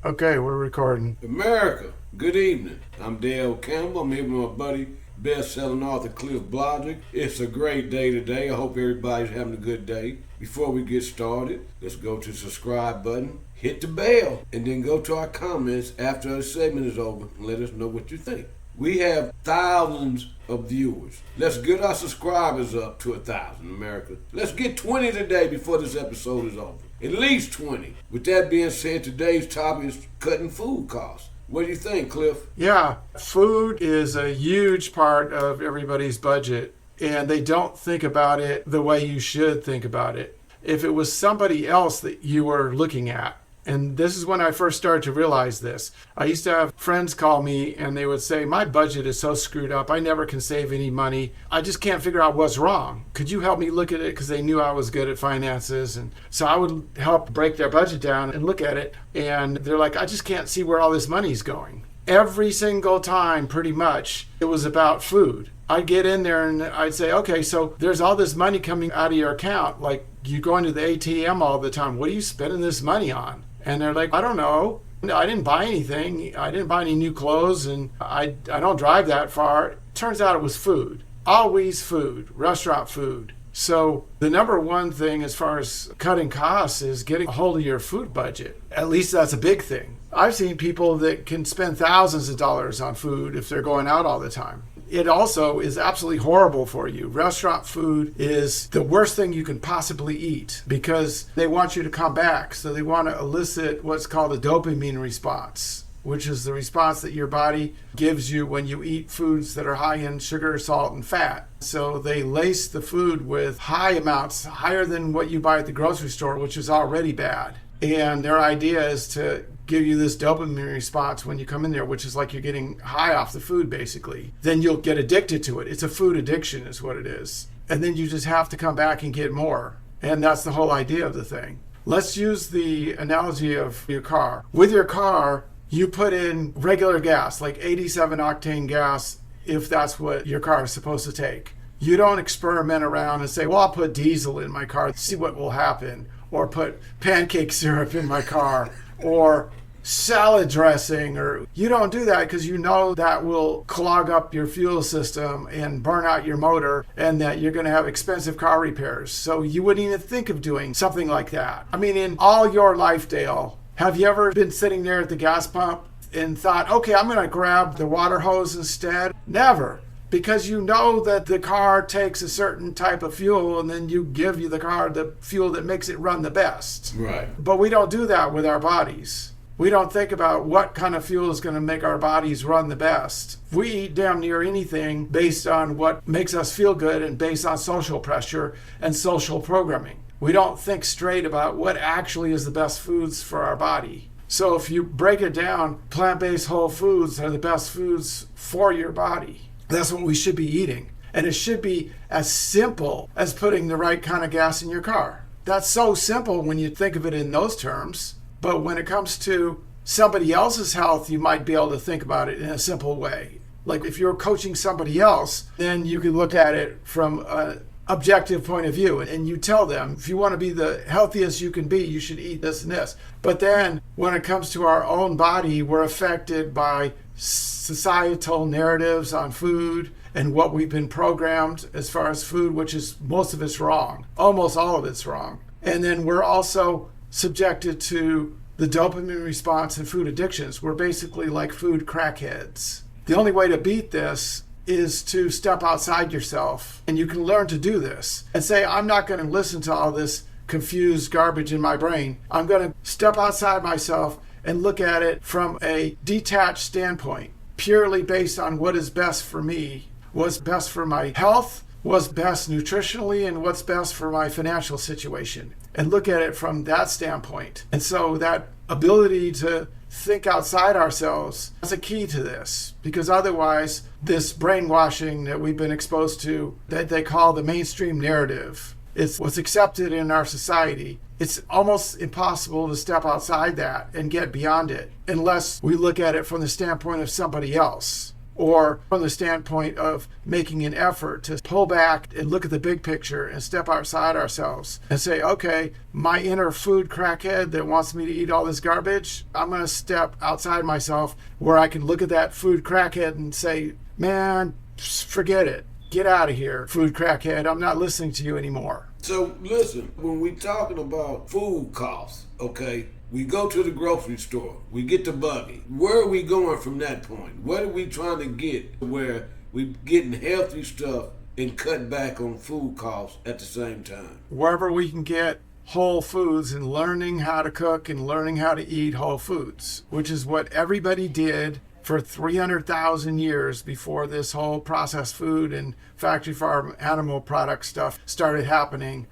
Okay, we're recording. America, good evening. I'm Dale Campbell. I'm here with my buddy, best-selling author Cliff Blodgett. It's a great day today. I hope everybody's having a good day. Before we get started, let's go to the subscribe button, hit the bell, and then go to our comments after the segment is over and let us know what you think. We have thousands of viewers. Let's get our subscribers up to 1,000, America. Let's get 20 today before this episode is over. At least 20. With that being said, today's topic is cutting food costs. What do you think, Cliff? Yeah, food is a huge part of everybody's budget, and they don't think about it the way you should think about it. If it was somebody else that you were looking at, and this is when I first started to realize this. I used to have friends call me and they would say, my budget is so screwed up. I never can save any money. I just can't figure out what's wrong. Could you help me look at it? Because they knew I was good at finances. And so I would help break their budget down and look at it. And they're like, I just can't see where all this money's going. Every single time, pretty much, it was about food. I'd get in there and I'd say, okay, so there's all this money coming out of your account. Like you go into the ATM all the time. What are you spending this money on? And they're like, I don't know. I didn't buy anything. I didn't buy any new clothes, and I don't drive that far. Turns out it was food. Always food, restaurant food. So the number one thing as far as cutting costs is getting a hold of your food budget. At least that's a big thing. I've seen people that can spend thousands of dollars on food if they're going out all the time. It also is absolutely horrible for you. Restaurant food is the worst thing you can possibly eat because they want you to come back. So they want to elicit what's called a dopamine response, which is the response that your body gives you when you eat foods that are high in sugar, salt, and fat. So they lace the food with high amounts, higher than what you buy at the grocery store, which is already bad. And their idea is to give you this dopamine response when you come in there, which is like you're getting high off the food, basically. Then you'll get addicted to it. It's a food addiction is what it is. And then you just have to come back and get more. And that's the whole idea of the thing. Let's use the analogy of your car. With your car, you put in regular gas, like 87 octane gas, if that's what your car is supposed to take. You don't experiment around and say, well, I'll put diesel in my car, see what will happen. Or put pancake syrup in my car, or salad dressing, or you don't do that because you know that will clog up your fuel system and burn out your motor and that you're going to have expensive car repairs. So you wouldn't even think of doing something like that. I mean, in all your life, Dale, have you ever been sitting there at the gas pump and thought, okay, I'm going to grab the water hose instead? Never. Because you know that the car takes a certain type of fuel and then you give the car the fuel that makes it run the best. Right. But we don't do that with our bodies. We don't think about what kind of fuel is going to make our bodies run the best. We eat damn near anything based on what makes us feel good and based on social pressure and social programming. We don't think straight about what actually is the best foods for our body. So if you break it down, plant-based whole foods are the best foods for your body. That's what we should be eating. And it should be as simple as putting the right kind of gas in your car. That's so simple when you think of it in those terms. But when it comes to somebody else's health, you might be able to think about it in a simple way. Like if you're coaching somebody else, then you can look at it from an objective point of view. And you tell them, if you want to be the healthiest you can be, you should eat this and this. But then when it comes to our own body, we're affected by societal narratives on food and what we've been programmed as far as food, which is most of it's wrong. Almost all of it's wrong. And then we're also subjected to the dopamine response and food addictions. We're basically like food crackheads. The only way to beat this is to step outside yourself, and you can learn to do this and say, I'm not going to listen to all this confused garbage in my brain. I'm going to step outside myself and look at it from a detached standpoint, purely based on what is best for me, what's best for my health, what's best nutritionally, and what's best for my financial situation, and look at it from that standpoint. And so that ability to think outside ourselves is a key to this, because otherwise this brainwashing that we've been exposed to, that they call the mainstream narrative, it's what's accepted in our society. It's almost impossible to step outside that and get beyond it unless we look at it from the standpoint of somebody else. or from the standpoint of making an effort to pull back and look at the big picture and step outside ourselves and say, okay, my inner food crackhead that wants me to eat all this garbage, I'm going to step outside myself where I can look at that food crackhead and say, man, forget it. Get out of here, food crackhead. I'm not listening to you anymore. So listen, when we talking about food costs, okay, we go to the grocery store, we get the buggy. Where are we going from that point? What are we trying to get where we getting healthy stuff and cut back on food costs at the same time? Wherever we can get whole foods and learning how to cook and learning how to eat whole foods, which is what everybody did for 300,000 years before this whole processed food and factory farm animal product stuff started happening.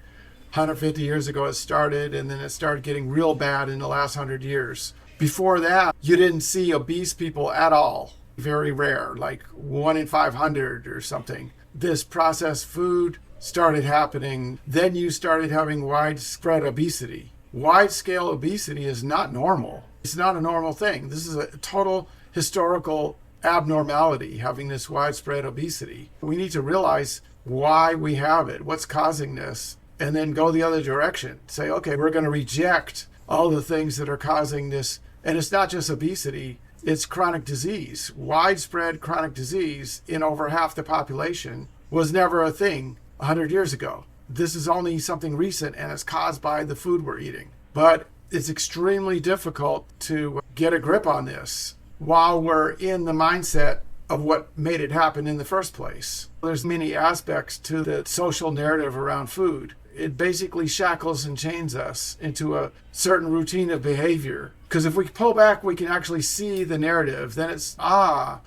150 years ago it started, and then it started getting real bad in the last 100 years. Before that, you didn't see obese people at all. Very rare, like 1 in 500 or something. This processed food started happening. Then you started having widespread obesity. Wide-scale obesity is not normal. It's not a normal thing. This is a total historical abnormality, having this widespread obesity. We need to realize why we have it, what's causing this, and then go the other direction. Say, okay, we're going to reject all the things that are causing this. And it's not just obesity, it's chronic disease. Widespread chronic disease in over half the population was never a thing 100 years ago. This is only something recent, and it's caused by the food we're eating. But it's extremely difficult to get a grip on this while we're in the mindset of what made it happen in the first place. There's many aspects to the social narrative around food. It basically shackles and chains us into a certain routine of behavior. Because if we pull back, we can actually see the narrative. Then it's, now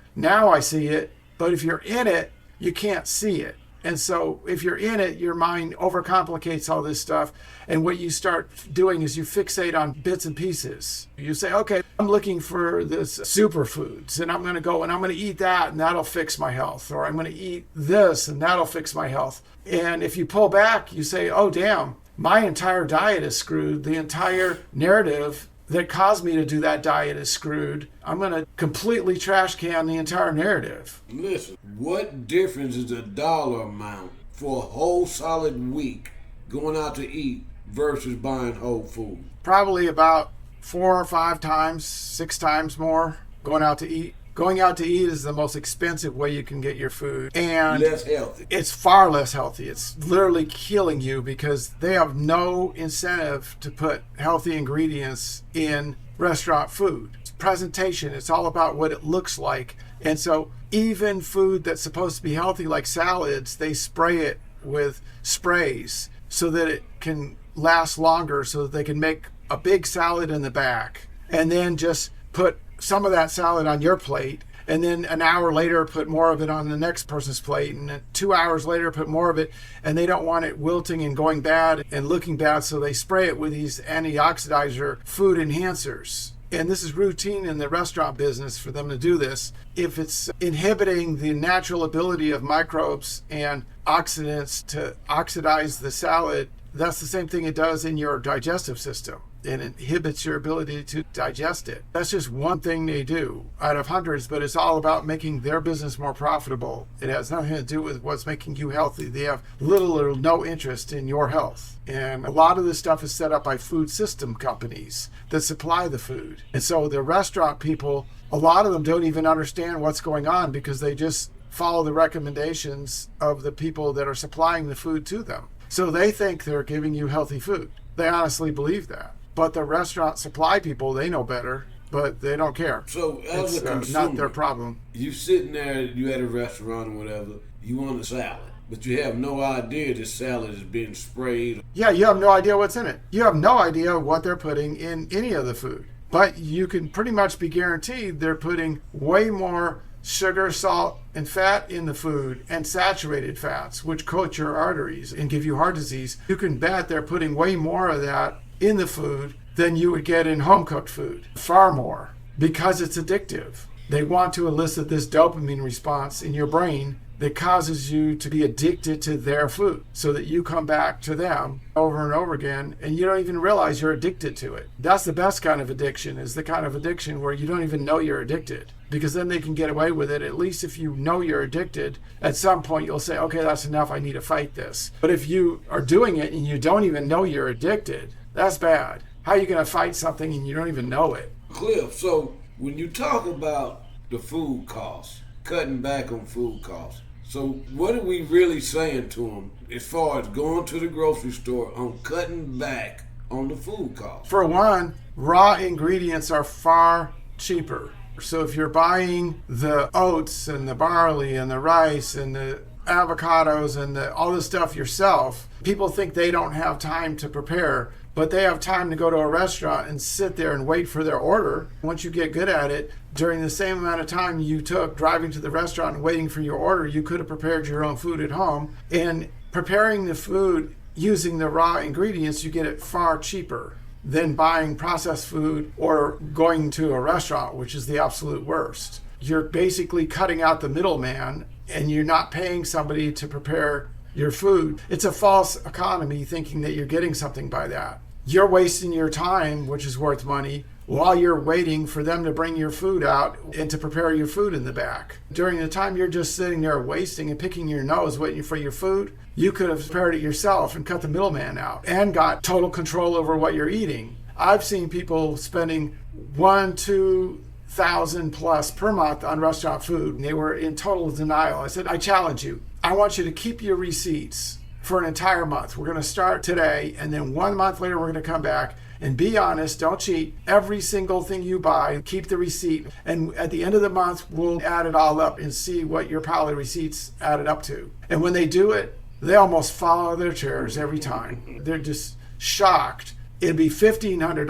I see it. But if you're in it, you can't see it. And so if you're in it, your mind overcomplicates all this stuff. And what you start doing is you fixate on bits and pieces. You say, okay, I'm looking for this superfoods, and I'm going to go and I'm going to eat that, and that'll fix my health. Or I'm going to eat this, and that'll fix my health. And if you pull back, you say, oh, damn, my entire diet is screwed. The entire narrative that caused me to do that diet is screwed. I'm going to completely trash can the entire narrative. Listen, what difference is a dollar amount for a whole solid week going out to eat versus buying whole food? Probably about 4 or 5 times, 6 times more going out to eat. Going out to eat is the most expensive way you can get your food. And less healthy. It's far less healthy. It's literally killing you because they have no incentive to put healthy ingredients in restaurant food. It's presentation. It's all about what it looks like. And so even food that's supposed to be healthy, like salads, they spray it with sprays so that it can last longer, so that they can make a big salad in the back and then just put some of that salad on your plate, and then an hour later put more of it on the next person's plate, and then 2 hours later put more of it, and they don't want it wilting and going bad and looking bad, so they spray it with these antioxidizer food enhancers. And this is routine in the restaurant business for them to do this. If it's inhibiting the natural ability of microbes and oxidants to oxidize the salad, that's the same thing it does in your digestive system. It inhibits your ability to digest it. That's just one thing they do out of hundreds, but it's all about making their business more profitable. It has nothing to do with what's making you healthy. They have little or no interest in your health. And a lot of this stuff is set up by food system companies that supply the food. And so the restaurant people, a lot of them don't even understand what's going on because they just follow the recommendations of the people that are supplying the food to them. So they think they're giving you healthy food. They honestly believe that. But the restaurant supply people, they know better, but they don't care. So as it's a consumer, not their problem. You sitting there, you at a restaurant or whatever, you want a salad, but you have no idea this salad is being sprayed. Yeah, you have no idea what's in it. You have no idea what they're putting in any of the food. But you can pretty much be guaranteed they're putting way more sugar, salt, and fat in the food, and saturated fats, which coat your arteries and give you heart disease. You can bet they're putting way more of that in the food than you would get in home-cooked food. Far more, because it's addictive. They want to elicit this dopamine response in your brain that causes you to be addicted to their food so that you come back to them over and over again and you don't even realize you're addicted to it. That's the best kind of addiction, is the kind of addiction where you don't even know you're addicted, because then they can get away with it. At least if you know you're addicted, at some point you'll say, okay, that's enough, I need to fight this. But if you are doing it and you don't even know you're addicted, that's bad. How are you going to fight something and you don't even know it? Cliff, so when you talk about the food costs, cutting back on food costs, so what are we really saying to them as far as going to the grocery store on cutting back on the food costs? For one, raw ingredients are far cheaper. So if you're buying the oats and the barley and the rice and the avocados and all this stuff yourself, people think they don't have time to prepare, but they have time to go to a restaurant and sit there and wait for their order. Once you get good at it, during the same amount of time you took driving to the restaurant and waiting for your order, you could have prepared your own food at home. And preparing the food using the raw ingredients, you get it far cheaper than buying processed food or going to a restaurant, which is the absolute worst. You're basically cutting out the middleman and you're not paying somebody to prepare your food. It's a false economy thinking that you're getting something by that. You're wasting your time, which is worth money, while you're waiting for them to bring your food out and to prepare your food in the back. During the time you're just sitting there wasting and picking your nose waiting for your food, you could have prepared it yourself and cut the middleman out and got total control over what you're eating. I've seen people spending $1,000-2,000 plus per month on restaurant food, and they were in total denial. I said, I challenge you. I want you to keep your receipts for an entire month. We're going to start today, and then 1 month later, we're going to come back and be honest. Don't cheat. Every single thing you buy, keep the receipt. And at the end of the month, we'll add it all up and see what your pile of receipts added up to. And when they do it, they almost fall out of their chairs every time. They're just shocked. It'd be $1,500,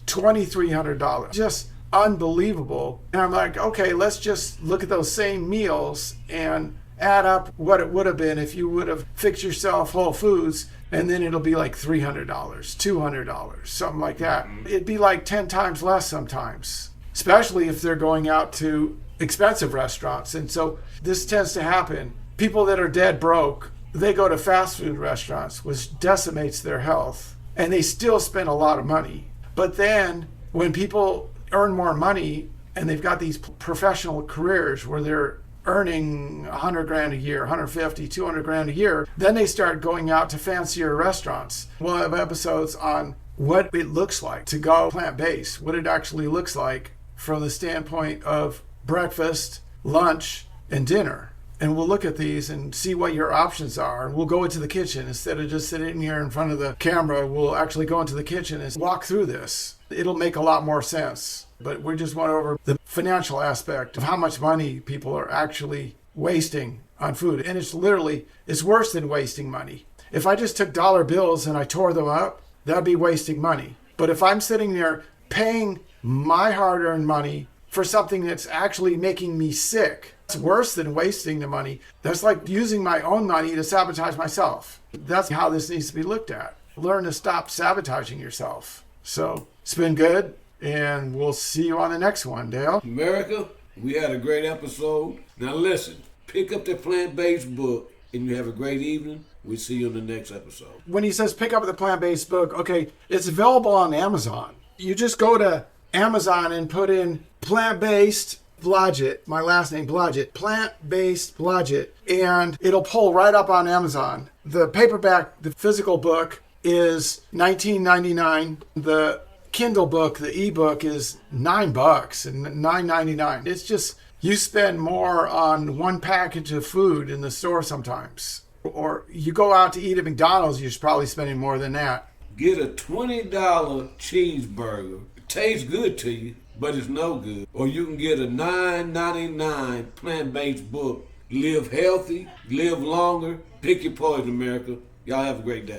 $2,300, just unbelievable. And I'm like, okay, let's just look at those same meals and add up what it would have been if you would have fixed yourself Whole Foods, and then it'll be like $300, $200, something like that. It'd be like 10 times less sometimes, especially if they're going out to expensive restaurants. And so this tends to happen. People that are dead broke, they go to fast food restaurants, which decimates their health, and they still spend a lot of money. But then when people earn more money and they've got these professional careers where they're earning 100 grand a year, 150, 200 grand a year, then they start going out to fancier restaurants. We'll have episodes on what it looks like to go plant-based, what it actually looks like from the standpoint of breakfast, lunch, and dinner. And we'll look at these and see what your options are. We'll go into the kitchen. Instead of just sitting here in front of the camera, we'll actually go into the kitchen and walk through this. It'll make a lot more sense. But we just went over the financial aspect of how much money people are actually wasting on food. And it's worse than wasting money. If I just took dollar bills and I tore them up, that'd be wasting money. But if I'm sitting there paying my hard-earned money for something that's actually making me sick, it's worse than wasting the money. That's like using my own money to sabotage myself. That's how this needs to be looked at. Learn to stop sabotaging yourself. So it's been good. And we'll see you on the next one, Dale. America, we had a great episode. Now listen, pick up the plant-based book and you have a great evening. We'll see you in the next episode. When he says pick up the plant-based book, okay, it's available on Amazon. You just go to Amazon and put in plant-based Blodgett, my last name Blodgett, plant-based Blodgett, and it'll pull right up on Amazon. The paperback, the physical book is $19.99. The Kindle book, the ebook, is $9 and $9.99. It's just, you spend more on one package of food in the store sometimes. Or you go out to eat at McDonald's, you're probably spending more than that. Get a $20 cheeseburger. It tastes good to you, but it's no good. Or you can get a $9.99 plant-based book. Live healthy, live longer, pick your poison, America. Y'all have a great day.